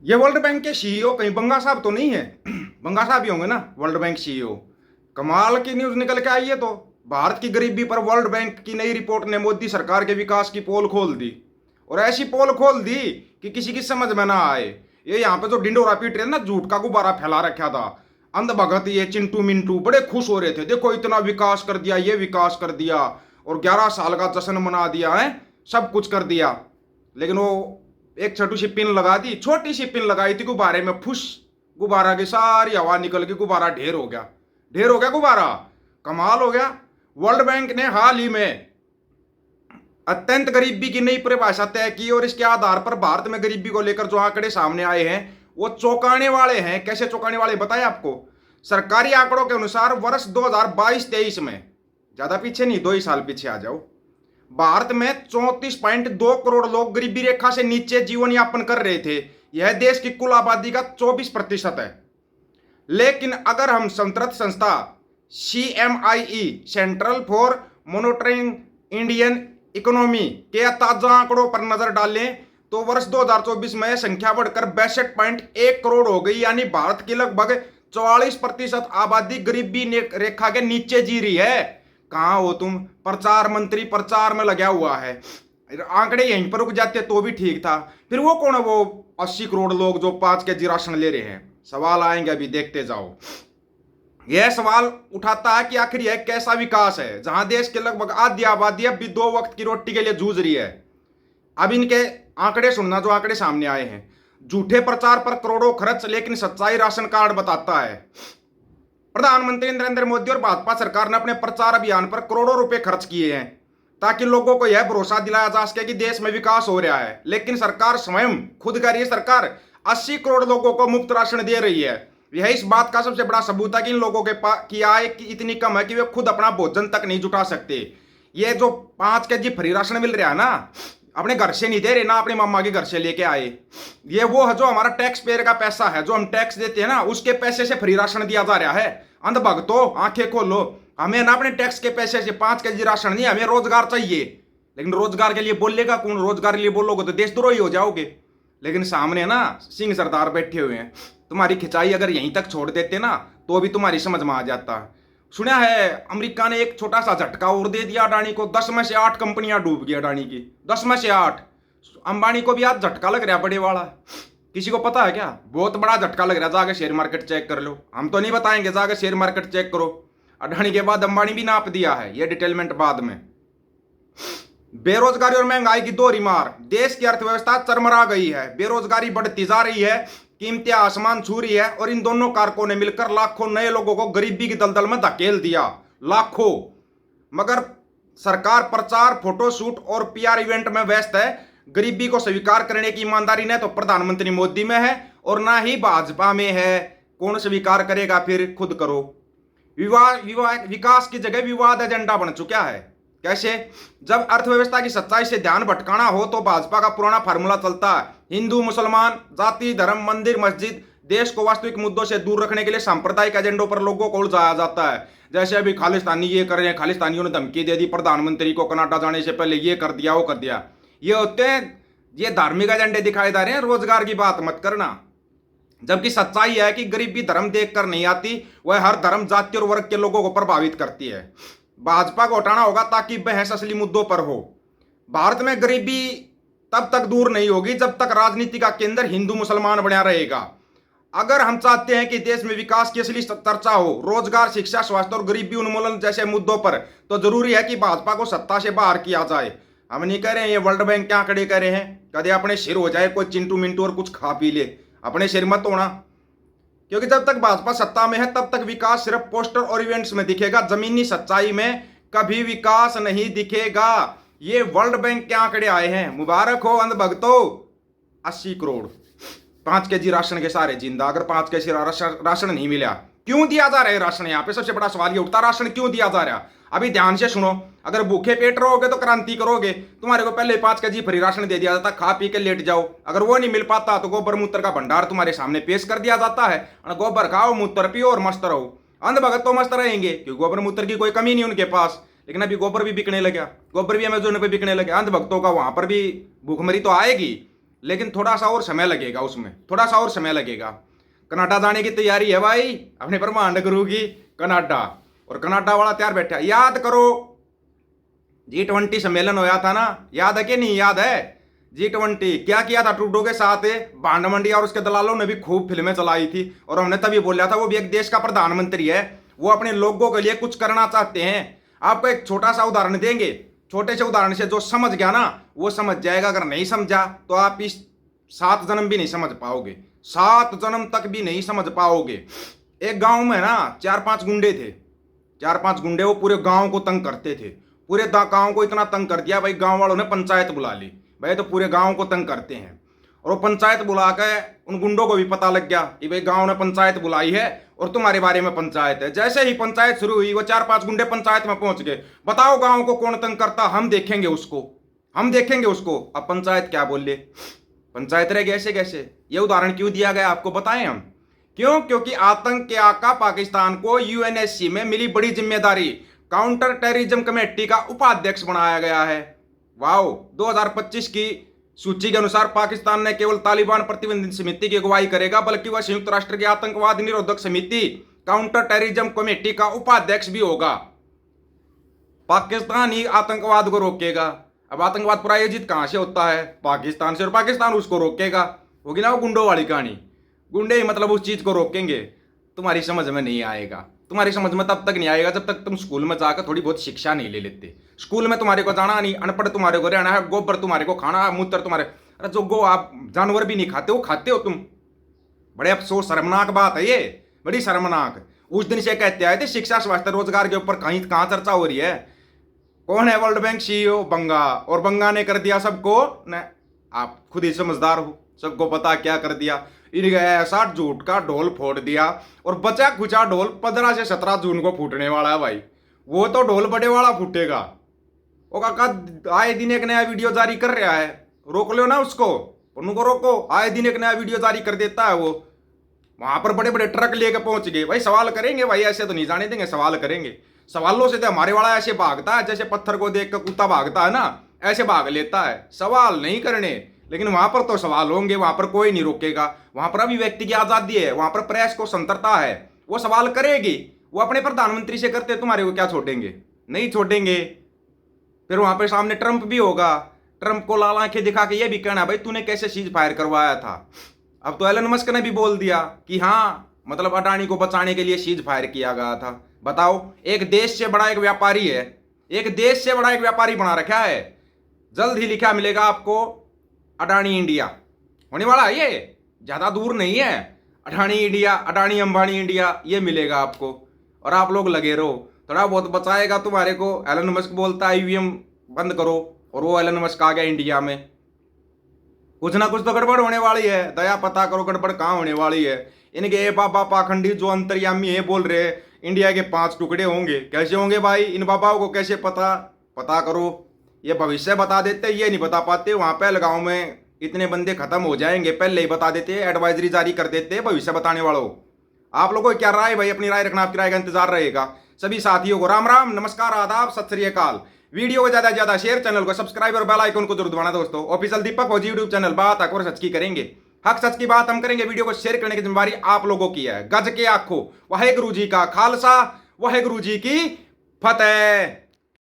ये world bank के CEO कहीं बंगा साहब तो नहीं है? बंगा साहब ही होंगे ना वर्ल्ड बैंक सीईओ। कमाल की न्यूज निकल के आई है। तो भारत की गरीबी पर वर्ल्ड बैंक की नई रिपोर्ट ने मोदी सरकार के विकास की पोल खोल दी। और ऐसी पोल खोल दी कि किसी की समझ में ना आए। ये यहाँ पे जो डिंडोरा पीट रहे ना, झूठ का गुब्बारा फैला रखा था अंध भगत, ये चिंटू मिंटू बड़े खुश हो रहे थे, देखो इतना विकास कर दिया, ये विकास कर दिया, और 11 साल का जश्न मना दिया है, सब कुछ कर दिया। लेकिन वो एक छोटी सी पिन लगा दी, छोटी सी पिन लगाई थी गुब्बारे में, फुस, गुब्बारा की सारी हवा निकल के गुब्बारा ढेर हो गया। ढेर हो गया गुब्बारा। कमाल हो गया। वर्ल्ड बैंक ने हाल ही में अत्यंत गरीबी की नई परिभाषा तय की और इसके आधार पर भारत में गरीबी को लेकर जो आंकड़े सामने आए हैं वो चौंकाने वाले हैं। कैसे चौंकाने वाले बताए आपको। सरकारी आंकड़ों के अनुसार वर्ष 2022-23 में, ज्यादा पीछे नहीं, 2 ही साल पीछे आ जाओ, भारत में 34.2 करोड़ लोग गरीबी रेखा से नीचे जीवन यापन कर रहे थे। यह देश की कुल आबादी का 24% है। लेकिन अगर हम संतृप्त संस्था CMIE, central for monitoring Indian economy के ताजा आंकड़ों पर नजर डालें तो वर्ष 2024 में यह संख्या बढ़कर 62.1 करोड़ हो गई। यानी भारत की लगभग 44% आबादी गरीबी रेखा के नीचे जी रही है। कहां हो तुम? प्रचार मंत्री प्रचार में लगा हुआ है। आंकड़े यहीं पर रुक जाते तो भी ठीक था। फिर वो कौन है वो 80 करोड़ लोग जो 5 केजी राशन ले रहे हैं? सवाल आएंगे, अभी देखते जाओ। यह सवाल उठाता है कि आखिर यह कैसा विकास है जहां देश के लगभग आधी आबादी अब भी 2 वक्त की रोटी के लिए जूझ रही है। अब इनके आंकड़े सुनना जो आंकड़े सामने आए हैं। झूठे प्रचार पर करोड़ों खर्च, लेकिन सच्चाई राशन कार्ड बताता है। प्रधानमंत्री नरेंद्र मोदी और भाजपा सरकार ने अपने प्रचार अभियान पर करोड़ों रुपए खर्च किए हैं ताकि लोगों को यह भरोसा दिलाया जा सके कि देश में विकास हो रहा है। लेकिन सरकार स्वयं खुद कह रही है, सरकार 80 करोड़ लोगों को मुफ्त राशन दे रही है। यह इस बात का सबसे बड़ा सबूत है कि इन लोगों के पास की आय इतनी कम है कि वे खुद अपना भोजन तक नहीं जुटा सकते। ये जो 5 केजी फ्री राशन मिल रहा है ना, अपने घर से नहीं दे रहे ना, अपने मामा के घर से लेके आए। ये वो है जो हमारा टैक्स पेयर का पैसा है, जो हम टैक्स देते हैं ना, उसके पैसे से फ्री राशन दिया जा रहा है। अंध भक्तो आंखें खोलो। हमें ना अपने टैक्स के पैसे से 5 केजी राशन नहीं, हमें रोजगार चाहिए। लेकिन रोजगार के लिए बोलेगा कौन? रोजगार के लिए बोलोगे तो देशद्रोही हो जाओगे। लेकिन सामने ना सिंह सरदार बैठे हुए हैं। तुम्हारी खिंचाई अगर यहीं तक छोड़ देते ना तो भी तुम्हारी समझ में आ जाता। सुना है अमेरिका ने एक छोटा सा झटका और दे दिया अडानी को। 10 में से 8 कंपनियां डूब गई अडानी की, 10 में से 8। अंबानी को भी आज झटका लग रहा है बड़े वाला। किसी को पता है क्या? बहुत बड़ा झटका लग रहा है। जाके शेयर मार्केट चेक कर लो। हम तो नहीं बताएंगे, जाके शेयर मार्केट चेक करो। अडानी के बाद अंबानी भी नाप दिया है, ये डिटेलमेंट बाद में। बेरोजगारी और महंगाई की दोहरी मार, देश की अर्थव्यवस्था चरमरा गई है। बेरोजगारी बढ़ती जा रही है, कीमतें आसमान छू रही है, और इन दोनों कारकों ने मिलकर लाखों नए लोगों को गरीबी की दलदल में धकेल दिया। लाखों। मगर सरकार प्रचार, फोटोशूट और PR इवेंट में व्यस्त है। गरीबी को स्वीकार करने की ईमानदारी न तो प्रधानमंत्री मोदी में है और ना ही भाजपा में है। कौन स्वीकार करेगा? फिर खुद करो। विकास की जगह विवाद एजेंडा बन चुका है। कैसे? जब अर्थव्यवस्था की सच्चाई से ध्यान भटकाना हो तो भाजपा का पुराना फार्मूला चलता है। हिंदू मुसलमान, जाति धर्म, मंदिर मस्जिद। देश को वास्तविक मुद्दों से दूर रखने के लिए सांप्रदायिक एजेंडों पर लोगों को उलझाया जाता है। जैसे अभी खालिस्तानी ये कर रहे हैं, खालिस्तानियों ने धमकी दे दी प्रधानमंत्री को, कनाडा जाने से पहले ये कर दिया, वो कर दिया। ये होते हैं, ये धार्मिक एजेंडे दिखाए जा रहे हैं। रोजगार की बात मत करना। जबकि सच्चाई है कि गरीबी धर्म देखकर नहीं आती, वह हर धर्म, जाति और वर्ग के लोगों को प्रभावित करती है। भाजपा को हटाना होगा ताकि बहस असली मुद्दों पर हो। भारत में गरीबी तब तक दूर नहीं होगी जब तक राजनीति का केंद्र हिंदू मुसलमान बना रहेगा। अगर हम चाहते हैं कि देश में विकास की असली चर्चा हो, रोजगार, शिक्षा, स्वास्थ्य और गरीबी उन्मूलन जैसे मुद्दों पर, तो जरूरी है कि भाजपा को सत्ता से बाहर किया जाए। हम नहीं कह रहे हैं, ये वर्ल्ड बैंक क्या खड़े कह रहे हैं, कदे अपने सिर हो जाए कोई चिंटू मिंटू और कुछ खा पी ले, अपने सिर मत होना। क्योंकि जब तक भाजपा सत्ता में है तब तक विकास सिर्फ पोस्टर और इवेंट्स में दिखेगा, जमीनी सच्चाई में कभी विकास नहीं दिखेगा। ये वर्ल्ड बैंक के आंकड़े आए हैं। मुबारक हो अंध भक्तों। 80 करोड़ 5 केजी राशन के सारे जिंदा। अगर 5 केजी राशन नहीं मिला, क्यों दिया जा रहा है राशन? यहाँ पे सबसे बड़ा सवाल ये उठता, राशन क्यों दिया जा रहा? अभी ध्यान से सुनो। अगर भूखे पेट रहोगे तो क्रांति करोगे। तुम्हारे को पहले 5 केजी फ्री राशन दे दिया जाता, खा पी के लेट जाओ। अगर वो नहीं मिल पाता तो गोबर मूत्र का भंडार तुम्हारे सामने पेश कर दिया जाता है। गोबर खाओ, मूत्र पियो और मस्त रहो। अंध भगत तो मस्त रहेंगे क्योंकि गोबर मूत्र की कोई कमी नहीं उनके पास। लेकिन अभी गोबर भी बिकने लगा, गोबर भी अमेजोन पे बिकने लगे। अंध भक्तों का वहां पर भी भूखमरी तो आएगी, लेकिन थोड़ा सा और समय लगेगा, उसमें थोड़ा सा और समय लगेगा। कनाडा जाने की तैयारी है भाई अपने ब्रह्मांड गुरु की, कनाडा। और कनाडा वाला तैयार बैठा। याद करो G20 सम्मेलन होया था ना, याद है कि नहीं याद है? G20 क्या किया था ट्रूडो के साथ? भांड मंडिया और उसके दलालों ने भी खूब फिल्में चलाई थी, और हमने तभी बोला था वो भी एक देश का प्रधानमंत्री है, वो अपने लोगों के लिए कुछ करना चाहते हैं। आपको एक छोटा सा उदाहरण देंगे, छोटे से उदाहरण से जो समझ गया ना वो समझ जाएगा, अगर नहीं समझा तो आप इस 7 जन्म भी नहीं समझ पाओगे, 7 जन्म तक भी नहीं समझ पाओगे। एक गांव में ना 4-5 गुंडे थे, 4-5 गुंडे, वो पूरे गांव को तंग करते थे, पूरे गांव को इतना तंग कर दिया भाई, गांव वालों ने पंचायत बुला ली। भाई तो पूरे गांव को तंग करते हैं, और वो पंचायत बुला के उन गुंडों को भी पता लग गया कि भाई गांव ने पंचायत बुलाई है और तुम्हारे बारे में पंचायत है। जैसे ही पंचायत शुरू हुई वो 4-5 गुंडे पंचायत में पहुंच गए, बताओ गांव को कौन तंग करता, हम देखेंगे उसको, हम देखेंगे उसको। अब पंचायत क्या बोले, पंचायत रह गए ऐसे कैसे। ये उदाहरण क्यों दिया गया आपको बताएं हम, क्यों? क्योंकि आतंक के आका पाकिस्तान को यूएनएससी में मिली बड़ी जिम्मेदारी, काउंटर टेररिज्म कमेटी का उपाध्यक्ष बनाया गया है। वाओ, 2025 की सूची के अनुसार पाकिस्तान ने केवल तालिबान प्रतिबंधित समिति की अगुवाई करेगा, बल्कि वह संयुक्त राष्ट्र की आतंकवाद निरोधक समिति काउंटर टेररिज्म कमेटी का उपाध्यक्ष भी होगा। पाकिस्तान ही आतंकवाद को रोकेगा। अब आतंकवाद प्रायोजित कहां से होता है? पाकिस्तान से, और पाकिस्तान उसको रोकेगा। होगी ना वो गुंडों वाली कहानी, गुंडे ही मतलब उस चीज को रोकेंगे। तुम्हारी समझ में नहीं आएगा, तुम्हारी समझ में तब तक नहीं आएगा जब तक तुम स्कूल में जाकर थोड़ी बहुत शिक्षा नहीं ले लेते। स्कूल में तुम्हारे को जाना नहीं, अनपढ़ तुम्हारे को रहना है, गोबर तुम्हारे को खाना है, मूत्र तुम्हारे, अरे जो गो आप जानवर भी नहीं खाते वो खाते हो तुम। बड़े अफसोस, शर्मनाक बात है ये, बड़ी शर्मनाक। उस दिन से कहते आए थे शिक्षा स्वास्थ्य रोजगार के ऊपर कहीं कहां चर्चा हो रही है। कौन है वर्ल्ड बैंक सीईओ? बंगा, और बंगा ने कर दिया सबको न, आप खुद ही समझदार हो, सबको पता क्या कर दिया। इन्हें ऐसा झूठ का ढोल फोड़ दिया, और बचा खुचा ढोल 15 से 17 जून को फूटने वाला है भाई। वो तो ढोल बड़े वाला फूटेगा। वो काका आए दिन एक नया वीडियो जारी कर रहा है, रोक लो ना उसको, उनको रोको। आए दिन एक नया वीडियो जारी कर देता है वो। वहां पर बड़े बड़े ट्रक लेके पहुंच गए भाई, सवाल करेंगे भाई, ऐसे तो नहीं जाने देंगे, सवाल करेंगे। सवालों से तो हमारे वाला ऐसे भागता है जैसे पत्थर को देख कर कुत्ता भागता है ना, ऐसे भाग लेता है, सवाल नहीं करने। लेकिन वहां पर तो सवाल होंगे, वहां पर कोई नहीं रोकेगा, वहां पर अभिव्यक्ति की आजादी है, वहां पर प्रेस को स्वतंत्रता है, वो सवाल करेगी। वो अपने प्रधानमंत्री से करते, तुम्हारे को क्या छोड़ेंगे? नहीं छोड़ेंगे। फिर वहां पर सामने ट्रंप भी होगा, ट्रंप को लाल आंखें दिखा के ये भी कहना भाई तूने कैसे सीज फायर करवाया था। अब तो एलन मस्क ने भी बोल दिया कि हाँ, मतलब अडानी को बचाने के लिए सीज फायर किया गया था। बताओ, एक देश से बड़ा एक व्यापारी है, एक देश से बड़ा एक व्यापारी बना रखा है। जल्द ही लिखा मिलेगा आपको अडानी इंडिया, होने वाला है ये, ज्यादा दूर नहीं है। अडानी इंडिया, अडानी अंबानी इंडिया, ये मिलेगा आपको। और आप लोग लगे रहो, थोड़ा बहुत बचाएगा तुम्हारे को। एलन मस्क बोलता है ईवीएम बंद करो, और वो एलन मस्क आ गया इंडिया में। कुछ ना कुछ तो गड़बड़ होने वाली है, दया पता करो गड़बड़ कहाँ होने वाली है। इनके ये बाबा पाखंडी जो अंतर्यामी है बोल रहे इंडिया के 5 टुकड़े होंगे, कैसे होंगे भाई? इन बाबाओं को कैसे पता करो। ये भविष्य बता देते, ये नहीं बता पाते। वहां पहलगांव में इतने बंदे खत्म हो जाएंगे, पहले ही बता देते, एडवाइजरी जारी कर देते भविष्य बताने वालों। आप लोगों को क्या राय भाई? अपनी राय रखना, आपकी राय का इंतजार रहेगा। सभी साथियों को राम राम, नमस्कार, आदाब, सत श्री अकाल। वीडियो को ज्यादा से ज्यादा शेयर, चैनल को सब्सक्राइब और बेल आइकन को जरूर दबाना दोस्तों। ऑफिशियल दीपक फौजी यूट्यूब चैनल, बात अकबर सच की करेंगे, हक सच की बात हम करेंगे। वीडियो को शेयर करने की जिम्मेदारी आप लोगों की है। गज के आखो वाहेगुरु जी का खालसा, वाहेगुरु जी की फतेह।